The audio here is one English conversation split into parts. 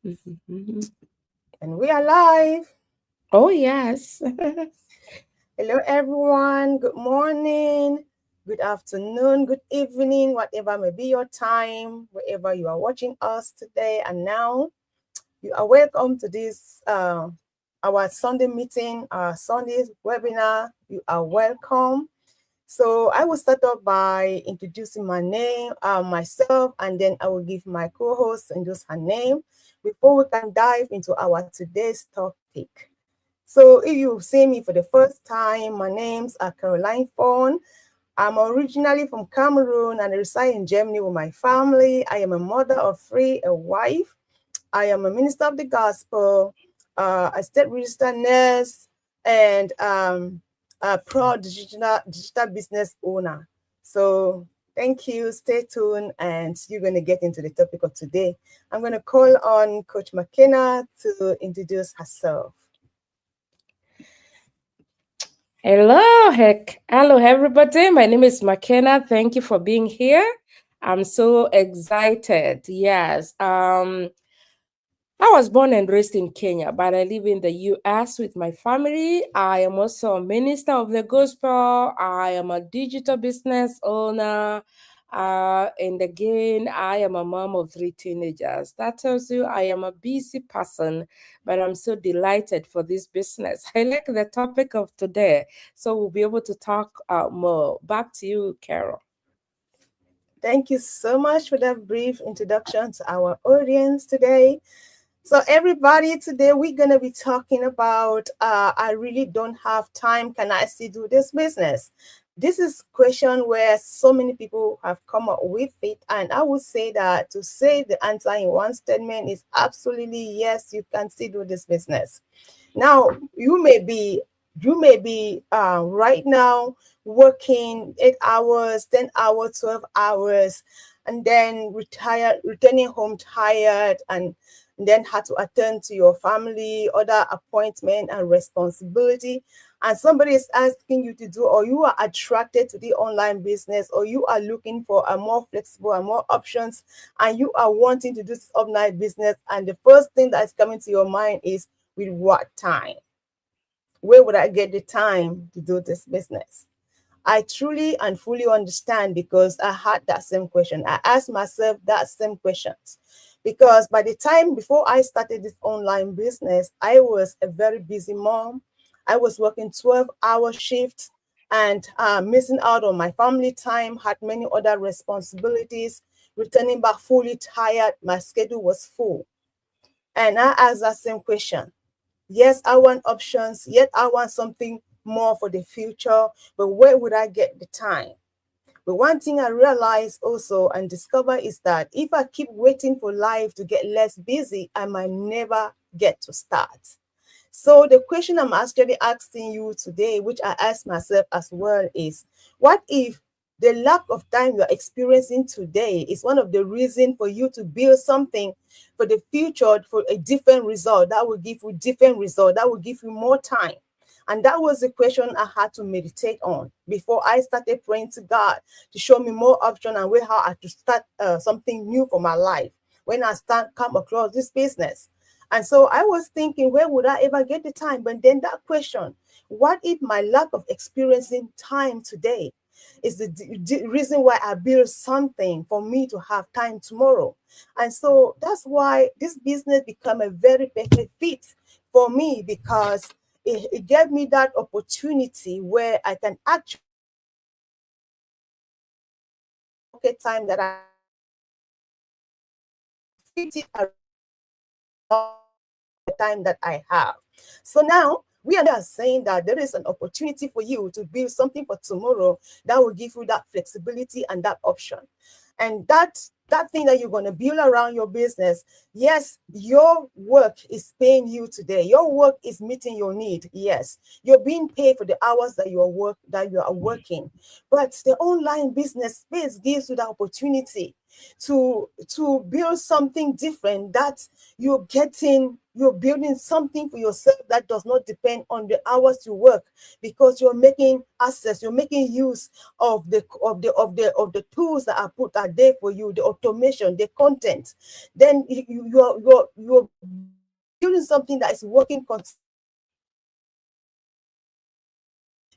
And we are live. Oh, yes. Hello, everyone. Good morning, good afternoon, good evening, whatever may be your time, wherever you are watching us today and now. You are welcome to this our Sunday meeting, our Sunday webinar. You are welcome. So I will start off by introducing my name, myself, and then I will give my co-host introduce her name before we can dive into our today's topic. So if you've seen me for the first time, my name's Caroline Fawn. I'm originally from Cameroon and I reside in Germany with my family. I am a mother of three, a wife. I am a minister of the gospel, a state registered nurse, and a proud digital business owner. So thank you. Stay tuned, and you're going to get into the topic of today. I'm going to call on Coach McKenna to introduce herself. Hello, everybody. My name is McKenna. Thank you for being here. I'm so excited. Yes. I was born and raised in Kenya, but I live in the US with my family. I am also a minister of the gospel. I am a digital business owner. And again, I am a mom of three teenagers. That tells you I am a busy person, but I'm so delighted for this business. I like the topic of today, so we'll be able to talk more. Back to you, Carol. Thank you so much for that brief introduction to our audience today. So, everybody, today we're going to be talking about I really don't have time. Can I still do this business? This is a question where so many people have come up with it. And I would say that to say the answer in one statement is absolutely yes, you can still do this business. Now, you may be right now working 8 hours, 10 hours, 12 hours, and then returning home tired and then had to attend to your family, other appointment and responsibility. And somebody is asking you to do, or you are attracted to the online business, or you are looking for a more flexible and more options, and you are wanting to do this online business. And the first thing that is coming to your mind is, with what time? Where would I get the time to do this business? I truly and fully understand because I had that same question. I asked myself that same questions because by the time before I started this online business, I was a very busy mom. I was working 12-hour shifts and missing out on my family time, had many other responsibilities, returning back fully tired. My schedule was full. And I asked that same question. Yes, I want options. Yet I want something more for the future. But where would I get the time? But one thing I realized also and discover is that if I keep waiting for life to get less busy, I might never get to start. So the question I'm actually asking you today, which I ask myself as well, is what if the lack of time you're experiencing today is one of the reasons for you to build something for the future for a different result that will give you different result, that will give you more time? And that was the question I had to meditate on before I started praying to God to show me more option and way how I to start something new for my life when I start come across this business. And so I was thinking, where would I ever get the time? But then that question, what if my lack of experiencing time today is the reason why I build something for me to have time tomorrow? And so that's why this business become a very perfect fit for me because it gave me that opportunity where I can actually pocket time that I fit it the time that I have. So now we are saying that there is an opportunity for you to build something for tomorrow that will give you that flexibility and that option. And that thing that you're going to build around your business, yes, your work is paying you today. Your work is meeting your need. Yes, you're being paid for the hours that you are working. But the online business space gives you the opportunity to build something different that you're getting you're building something for yourself that does not depend on the hours you work, because you're making access, you're making use of the tools that are there for you, the automation, the content. Then you're building something that is working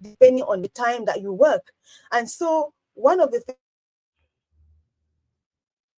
depending on the time that you work. And so one of the things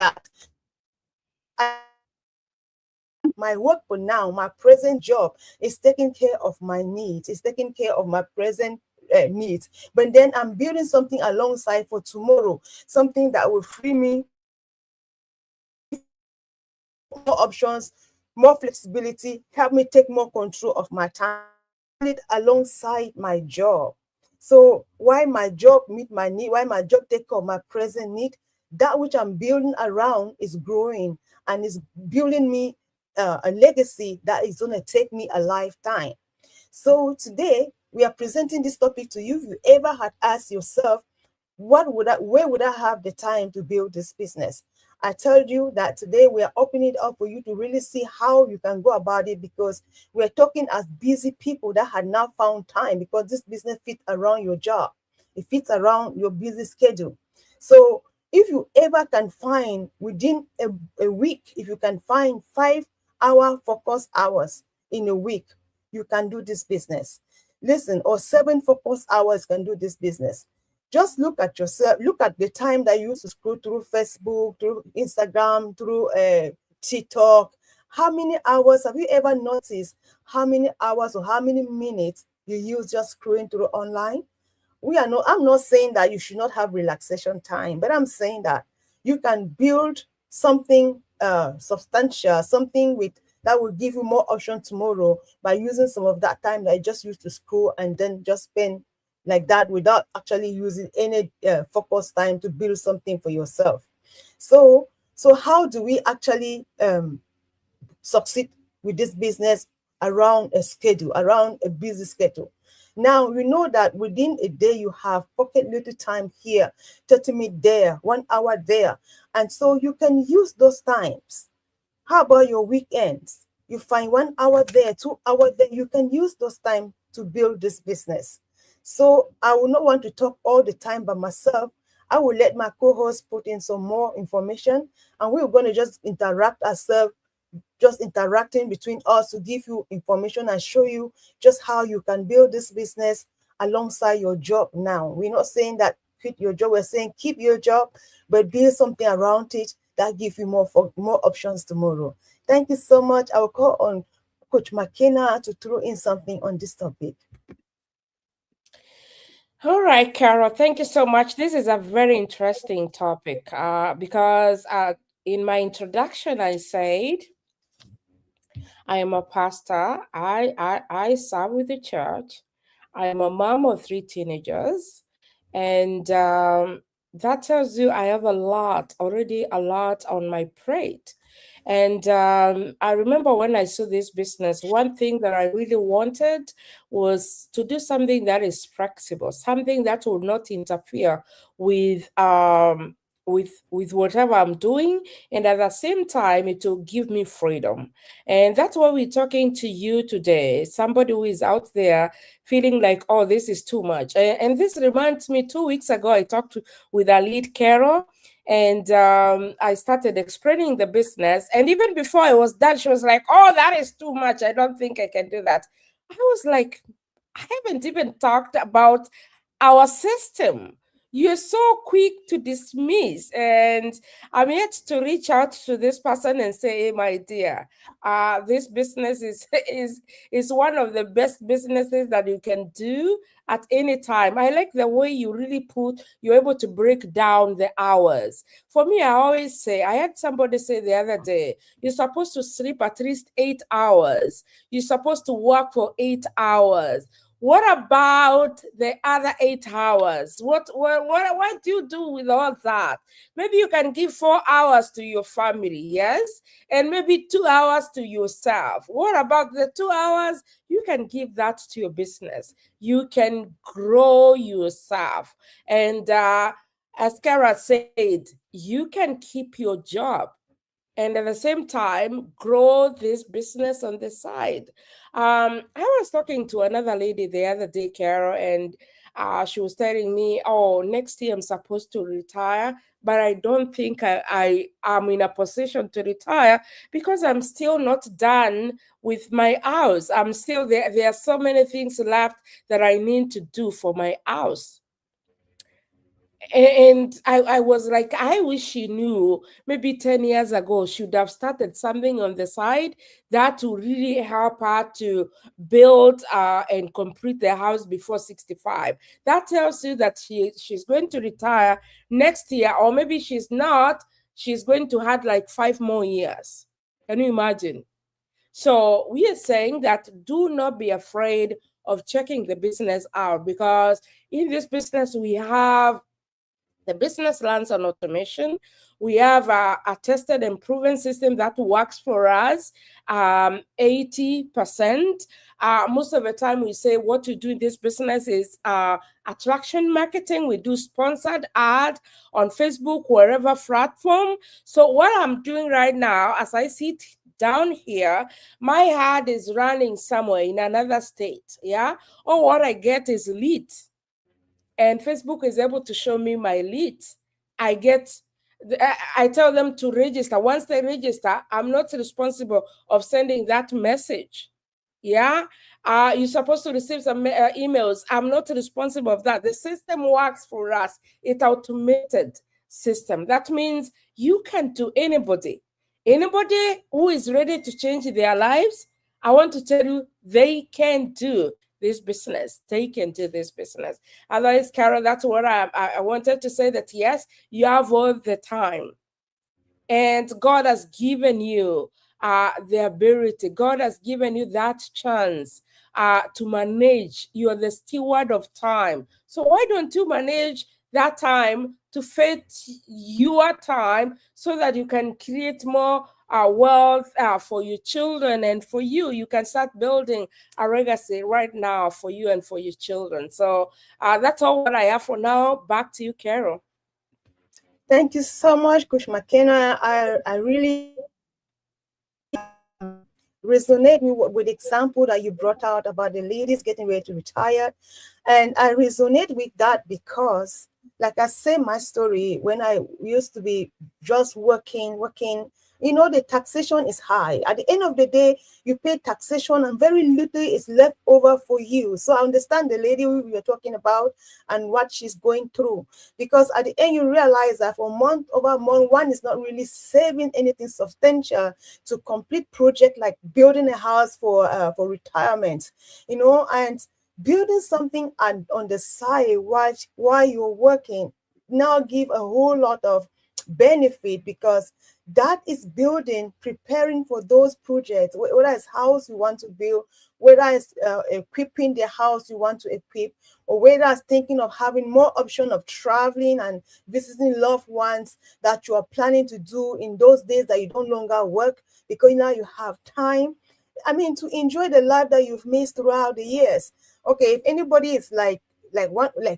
that my work for now, my present job is taking care of my needs, is taking care of my present needs. But then I'm building something alongside for tomorrow, something that will free me more options, more flexibility, help me take more control of my time, it alongside my job. So why my job meet my need, why my job take care of my present need, that which I'm building around is growing and is building me a legacy that is going to take me a lifetime. So today we are presenting this topic to you. If you ever had asked yourself, where would I have the time to build this business? I told you that today we are opening it up for you to really see how you can go about it, because we're talking as busy people that had now found time, because this business fits around your job. It fits around your busy schedule. So if you ever can find within a week, if you can find 5-hour focus hours in a week, you can do this business. Listen, or 7 focus hours can do this business. Just look at yourself, look at the time that you used to scroll through Facebook, through Instagram, through TikTok. How many hours have you ever noticed how many hours or how many minutes you use just scrolling through online? I'm not saying that you should not have relaxation time, but I'm saying that you can build something substantial, something with that will give you more option tomorrow by using some of that time that I just used to scroll and then just spend like that without actually using any focus time to build something for yourself. So how do we actually succeed with this business around a schedule, around a busy schedule? Now, we know that within a day, you have pocket little time here, 30 minutes there, 1 hour there. And so you can use those times. How about your weekends? You find 1 hour there, 2 hours there. You can use those time to build this business. So I will not want to talk all the time by myself. I will let my co-host put in some more information, and we're going to just interact ourselves, just interacting between us to give you information and show you just how you can build this business alongside your job now. We're not saying that quit your job, we're saying keep your job, but build something around it that gives you more options tomorrow. Thank you so much. I will call on Coach McKenna to throw in something on this topic. All right, Carol, thank you so much. This is a very interesting topic because in my introduction, I said I am a pastor. I serve with the church. I am a mom of 3 teenagers. And that tells you I have already a lot on my plate. And I remember when I saw this business, one thing that I really wanted was to do something that is flexible, something that will not interfere with whatever I'm doing, and at the same time, it will give me freedom. And that's why we're talking to you today, somebody who is out there feeling like, oh, this is too much. And this reminds me, 2 weeks ago, I talked with our lead Carol, and I started explaining the business. And even before I was done, she was like, oh, that is too much. I don't think I can do that. I was like, I haven't even talked about our system. You're so quick to dismiss, and I'm yet to reach out to this person and say, hey, my dear, this business is is one of the best businesses that you can do at any time. I like the way you're able to break down the hours. For me, I always say, I had somebody say the other day, you're supposed to sleep at least 8 hours. You're supposed to work for 8 hours. What about the other 8 hours? What do you do with all that? Maybe you can give 4 hours to your family, yes? And maybe 2 hours to yourself. What about the 2 hours? You can give that to your business. You can grow yourself. And as Kara said, you can keep your job. and at the same time grow this business on the side. I was talking to another lady the other day, Carol, and she was telling me, oh, next year I'm supposed to retire, but I don't think I am in a position to retire because I'm still not done with my house. I'm still there. There are so many things left that I need to do for my house. And I was like, I wish she knew maybe 10 years ago, she would have started something on the side that would really help her to build and complete the house before 65. That tells you that she's going to retire next year, or maybe she's not, she's going to have like 5 more years. Can you imagine? So we are saying that do not be afraid of checking the business out, because in this business we have the business lands on automation. We have a tested and proven system that works for us 80%. Most of the time we say what we do in this business is attraction marketing. We do sponsored ad on Facebook, wherever platform. So what I'm doing right now, as I sit down here, my ad is running somewhere in another state. Yeah. Or what I get is leads, and Facebook is able to show me my leads. I tell them to register. Once they register, I'm not responsible of sending that message. Yeah, you're supposed to receive some emails. I'm not responsible of that. The system works for us. It's automated system. That means you can do anybody who is ready to change their lives. I want to tell you, they can do this business. They can do this business. Otherwise, Carol, that's what I wanted to say, that yes, you have all the time. And God has given you the ability. God has given you that chance to manage. You are the steward of time. So why don't you manage that time to fit your time so that you can create more wealth for your children and for you? You can start building a legacy right now for you and for your children. So that's all what I have for now. Back to you, Carol. Thank you so much, Coach McKenna. I really resonate with the example that you brought out about the ladies getting ready to retire. And I resonate with that because, like I say, my story, when I used to be just working, the taxation is high. At the end of the day, you pay taxation and very little is left over for you. So I understand the lady we were talking about and what she's going through. Because at the end, you realize that for month over month, one is not really saving anything substantial to complete project like building a house for retirement, and building something on the side while you're working now give a whole lot of benefit, because that is building, preparing for those projects, whether it's house you want to build, whether it's equipping the house you want to equip, or whether it's thinking of having more option of traveling and visiting loved ones that you are planning to do in those days that you don't longer work, because now you have time. I mean, to enjoy the life that you've missed throughout the years. Okay, if anybody is like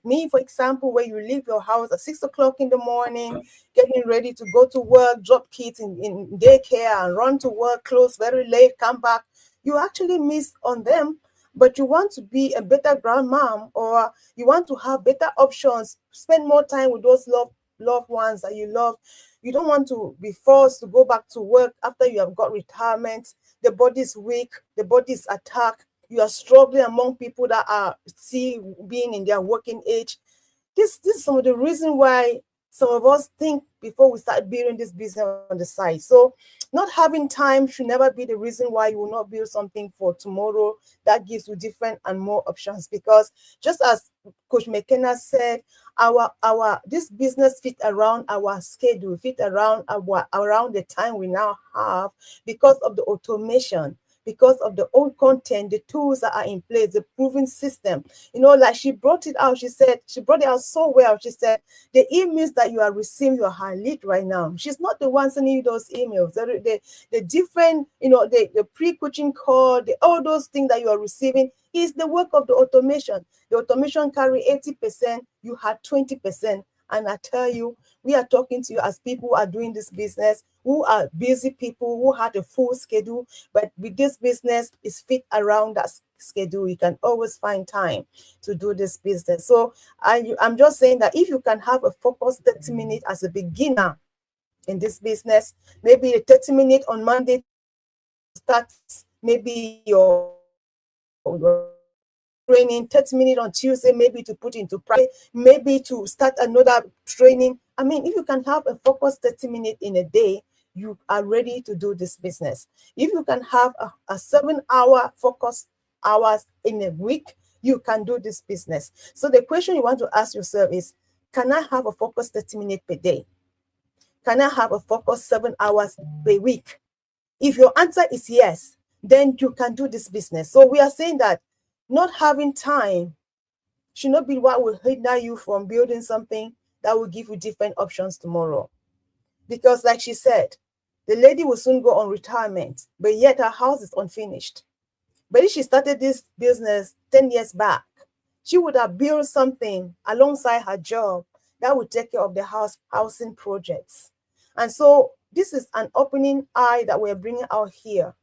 me, for example, where you leave your house at 6 o'clock in the morning, getting ready to go to work, drop kids in daycare and run to work, close very late, come back, you actually miss on them. But you want to be a better grandmom, or you want to have better options, spend more time with those loved ones that you love. You don't want to be forced to go back to work after you have got retirement. The body's weak, the body's attacked, you are struggling among people that are still being in their working age. This is some of the reason why some of us think before we start building this business on the side. So not having time should never be the reason why you will not build something for tomorrow that gives you different and more options. Because just as Coach McKenna said, our this business fit around our schedule, fit around the time we now have, because of the automation, because of the old content, the tools that are in place, the proven system. Like she brought it out. She said, she brought it out so well. She said, the emails that you are receiving, your her lead right now. She's not the one sending you those emails. The different, the pre-coaching call, all those things that you are receiving is the work of the automation. The automation carry 80%, you had 20%. And I tell you, we are talking to you as people who are doing this business, who are busy people, who had a full schedule, but with this business, is fit around that schedule. You can always find time to do this business. So I'm just saying that if you can have a focused 30 minutes as a beginner in this business, maybe a 30 minute on Monday to start maybe your training, 30 minutes on Tuesday, maybe to put into practice, maybe to start another training. I mean, if you can have a focused 30 minutes in a day, you are ready to do this business. If you can have a 7-hour focus hours in a week, you can do this business. So the question you want to ask yourself is, can I have a focused 30 minutes per day? Can I have a focused 7 hours per week? If your answer is yes, then you can do this business. So we are saying that not having time should not be what will hinder you from building something that will give you different options tomorrow. Because like she said, the lady will soon go on retirement, but yet her house is unfinished. But if she started this business 10 years back, she would have built something alongside her job that would take care of the housing projects. And so this is an opening eye that we're bringing out here.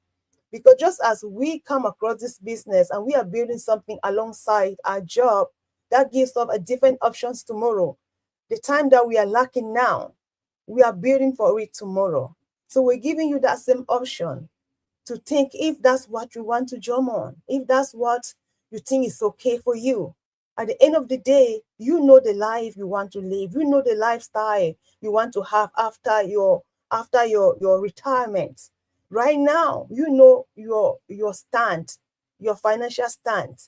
Because just as we come across this business and we are building something alongside our job, that gives us a different options tomorrow. The time that we are lacking now, we are building for it tomorrow. So we're giving you that same option to think if that's what you want to jump on, if that's what you think is okay for you. At the end of the day, you know the life you want to live. You know the lifestyle you want to have after your retirement. Right now, you know your stand, your financial stand,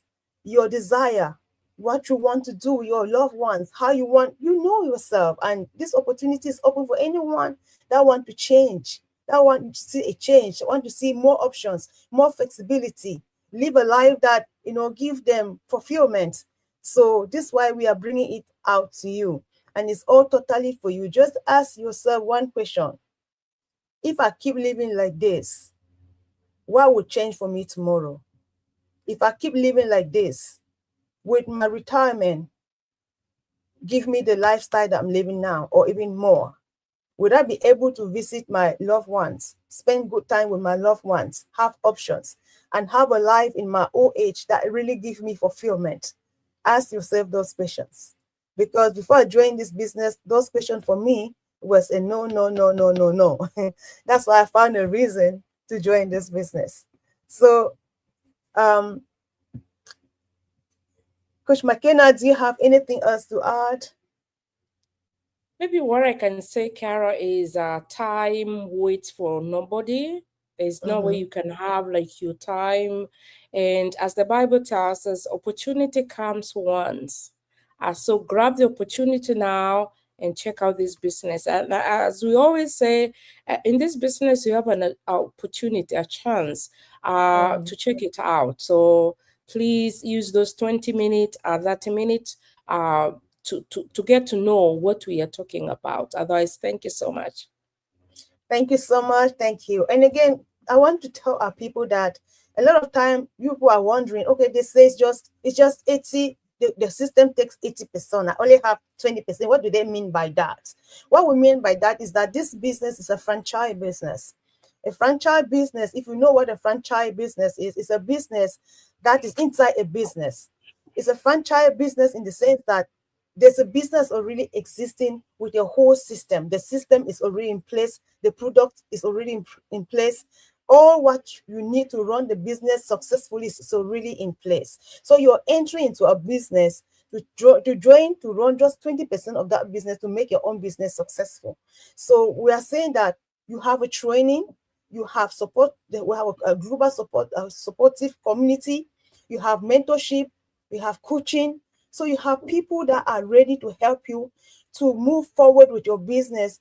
your desire, what you want to do with your loved ones, how you want, you know yourself. And this opportunity is open for anyone that want to change, that want to see a change, want to see more options, more flexibility, live a life that, give them fulfillment. So this is why we are bringing it out to you. And it's all totally for you. Just ask yourself one question. If I keep living like this, what will change for me tomorrow? If I keep living like this, with my retirement, give me the lifestyle that I'm living now or even more? Would I be able to visit my loved ones, spend good time with my loved ones, have options, and have a life in my old age that really gives me fulfillment? Ask yourself those questions. Because before I joined this business, those questions for me was a no, no, no, no, no, no. That's why I found a reason to join this business. So, Coach McKenna, do you have anything else to add? Maybe what I can say, Kara, is time waits for nobody. There's no way you can have like your time. And as the Bible tells us, opportunity comes once. So grab the opportunity now and check out this business. And as we always say, in this business, you have an opportunity, a chance to check it out. So please use those 20 minutes, 30 minutes to get to know what we are talking about. Otherwise, thank you so much. Thank you so much. Thank you. And again, I want to tell our people that a lot of time people are wondering, okay, they say it's just 80, the system takes 80%. I only have 20%. What do they mean by that? What we mean by that is that this business is a franchise business. A franchise business, if you know what a franchise business is, it's a business that is inside a business. It's a franchise business in the sense that there's a business already existing with your whole system. The system is already in place. The product is already in place. All what you need to run the business successfully is already in place. So you're entering into a business to run just 20% of that business to make your own business successful. So we are saying that you have a training, you have support, we have a global support, a supportive community, you have mentorship, you have coaching. So you have people that are ready to help you to move forward with your business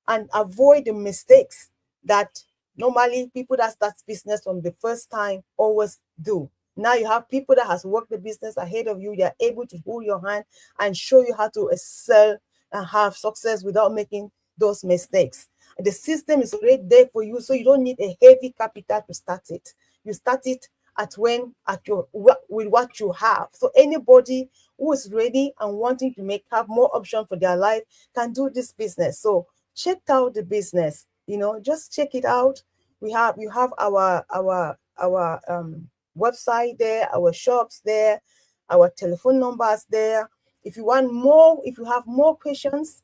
and avoid the mistakes that normally people that start business from the first time always do. Now you have people that has worked the business ahead of you. They are able to hold your hand and show you how to excel and have success without making those mistakes. The system is already there for you, so you don't need a heavy capital to start it. You start it with what you have. So anybody who is ready and wanting to have more option for their life can do this business. So check out the business. Just check it out. You have our website there, our shops there, our telephone numbers there. If you want more, if you have more questions,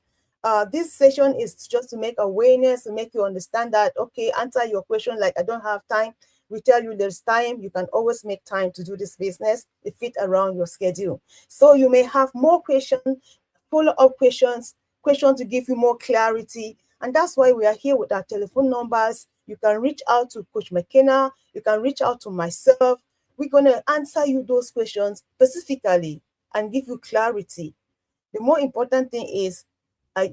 this session is just to make awareness, to make you understand that, okay, answer your question like I don't have time. We tell you there's time. You can always make time to do this business. It fit around your schedule. So you may have more questions, follow-up questions to give you more clarity. And that's why we are here with our telephone numbers. You can reach out to Coach McKenna. You can reach out to myself. We're going to answer you those questions specifically and give you clarity. The more important thing is,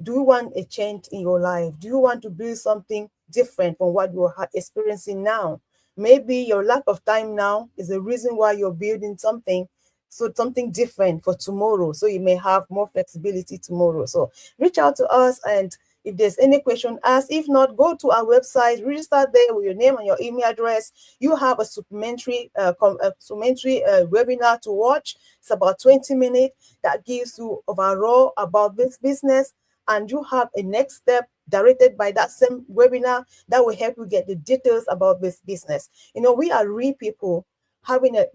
do you want a change in your life? Do you want to build something different from what you're experiencing now? Maybe your lack of time now is the reason why you're building something different for tomorrow, so you may have more flexibility tomorrow. So reach out to us, and if there's any question, ask. If not, go to our website, register there with your name and your email address. You have a supplementary webinar to watch. It's about 20 minutes that gives you overall about this business, and you have a next step directed by that same webinar that will help you get the details about this business. We are real people having a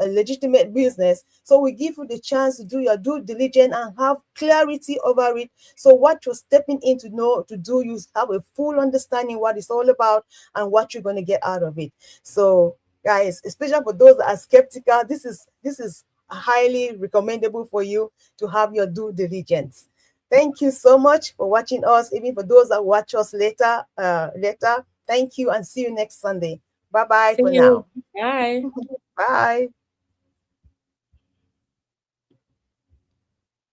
legitimate business. So we give you the chance to do your due diligence and have clarity over it. So what you're stepping in to do, you have a full understanding what it's all about and what you're going to get out of it. So guys, especially for those that are skeptical, this is highly recommendable for you to have your due diligence. Thank you so much for watching us. Even for those that watch us later, thank you, and see you next Sunday. Bye-bye for now. Bye. Bye.